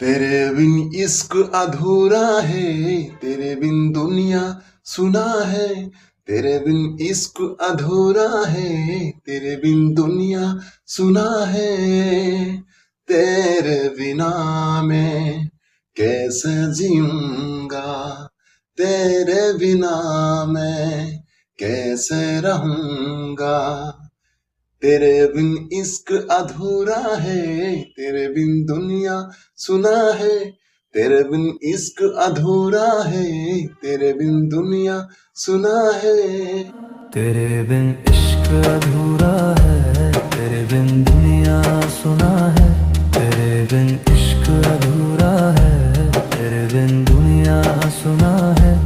तेरे बिन इश्क अधूरा है, तेरे बिन दुनिया सुना है। तेरे बिन इश्क अधूरा है, तेरे बिन दुनिया सुना है। तेरे बिना मैं कैसे जीऊंगा, तेरे बिना मैं कैसे रहूंगा। तेरे बिन इश्क अधूरा है, तेरे बिन दुनिया सुना है। तेरे बिन इश्क अधूरा है, तेरे बिन दुनिया सुना है। तेरे बिन इश्क अधूरा है, तेरे बिन दुनिया सुना है। तेरे बिन इश्क अधूरा है, तेरे बिन दुनिया सुना है।